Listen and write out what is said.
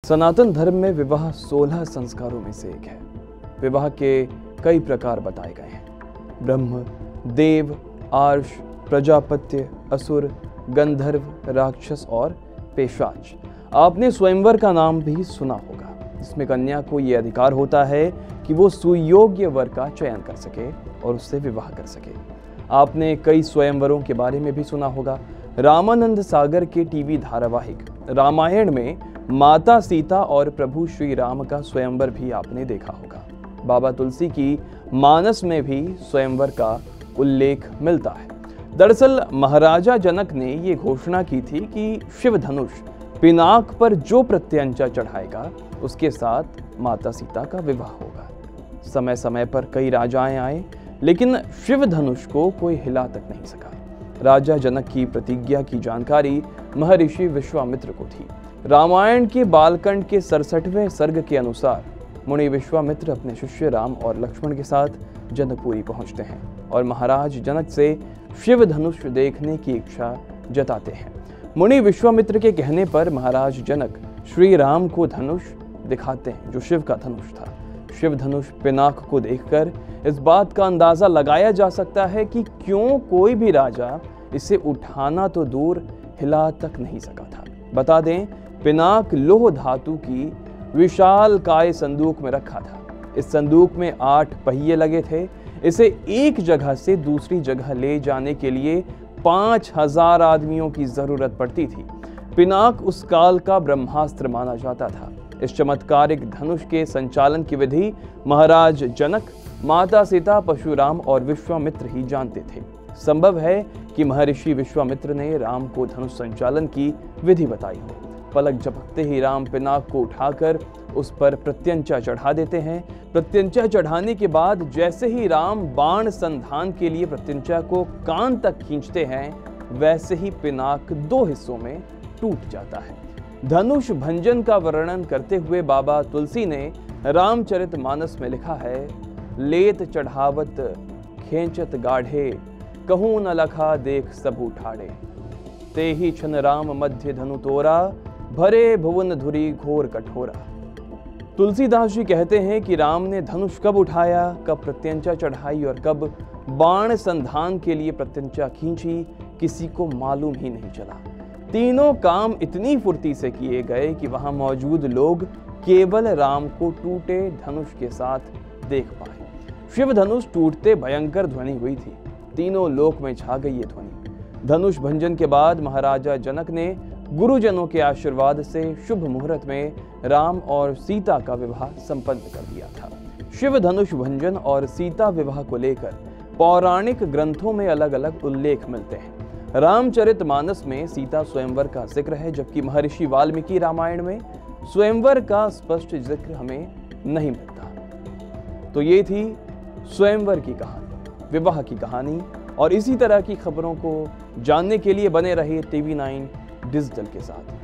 सनातन धर्म में विवाह 16 संस्कारों में से एक है। विवाह के कई प्रकार बताए गए हैं। ब्रह्म, देव, आर्ष, प्रजापत्य, असुर, गंधर्व, राक्षस और पेशाच। आपने स्वयंवर का नाम भी सुना होगा, जिसमें कन्या को यह अधिकार होता है कि वो सुयोग्य वर का चयन कर सके और उससे विवाह कर सके। आपने कई स्वयंवरों के बारे में भी सुना होगा। रामानंद सागर के टीवी धारावाहिक रामायण में माता सीता और प्रभु श्री राम का स्वयंवर भी आपने देखा होगा। बाबा तुलसी की मानस में भी स्वयंवर का उल्लेख मिलता है। दरअसल महाराजा जनक ने ये घोषणा की थी कि शिव धनुष पिनाक पर जो प्रत्यंचा चढ़ाएगा उसके साथ माता सीता का विवाह होगा। समय समय पर कई राजाएं आए, लेकिन शिव धनुष को कोई हिला तक नहीं सका। राजा जनक की प्रतिज्ञा की जानकारी महर्षि विश्वामित्र को थी। रामायण के बालकांड के 67वें सर्ग के अनुसार मुनि विश्वामित्र अपने शिष्य राम और लक्ष्मण के साथ जनकपुरी पहुंचते हैं और महाराज जनक से शिव धनुष देखने की इच्छा जताते हैं। मुनि विश्वामित्र के कहने पर महाराज जनक श्री राम को धनुष दिखाते हैं, जो शिव का धनुष था। शिव धनुष पिनाक को देखकर इस बात का अंदाजा लगाया जा सकता है कि क्यों कोई भी राजा इसे उठाना तो दूर हिला तक नहीं सका था। बता दें, पिनाक लोह धातु की विशाल काय संदूक में रखा था। इस संदूक में 8 पहिए लगे थे। इसे एक जगह से दूसरी जगह ले जाने के लिए 5000 आदमियों की जरूरत पड़ती थी। पिनाक उस काल का ब्रह्मास्त्र माना जाता था। इस चमत्कारिक धनुष के संचालन की विधि महाराज जनक, माता सीता, परशुराम और विश्वामित्र ही जानते थे। संभव है कि महर्षि विश्वामित्र ने राम को धनुष संचालन की विधि बताई हो। पलक झपकते ही राम पिनाक को उठाकर उस पर प्रत्यंचा चढ़ा देते हैं। प्रत्यंचा चढ़ाने के बाद जैसे ही राम बाण संधान के लिए प्रत्यंचा को कान तक खींचते हैं, वैसे ही पिनाक 2 हिस्सों में टूट जाता है। धनुष भंजन का वर्णन करते हुए बाबा तुलसी ने रामचरितमानस में लिखा है, लेत चढ़ावत खेंचत गाढ़े, कहूं न लखा देख सब उठाड़े, ते ही छन राम मध्य धनु तोरा, भरे भुवन धुरी घोर कठोरा। तुलसीदास जी कहते हैं कि राम ने धनुष कब उठाया, कब प्रत्यंचा चढ़ाई और कब बाण संधान के लिए प्रत्यंचा खींची, किसी को मालूम ही नहीं चला। तीनों काम इतनी फुर्ती से किए गए कि वहां मौजूद लोग केवल राम को टूटे धनुष के साथ देख पाए। शिव धनुष टूटते भयंकर ध्वनि हुई थी। तीनों लोक में छा गई ये ध्वनि। धनुष भंजन के बाद महाराजा जनक ने गुरुजनों के आशीर्वाद से शुभ मुहूर्त में राम और सीता का विवाह संपन्न कर दिया था। शिव धनुष भंजन और सीता विवाह को लेकर पौराणिक ग्रंथों में अलग अलग उल्लेख मिलते हैं। रामचरितमानस में सीता स्वयंवर का जिक्र है, जबकि महर्षि वाल्मीकि रामायण में स्वयंवर का स्पष्ट जिक्र हमें नहीं मिलता। तो ये थी स्वयंवर की कहानी, विवाह की कहानी। और इसी तरह की खबरों को जानने के लिए बने रहिए TV9 डिजिटल के साथ।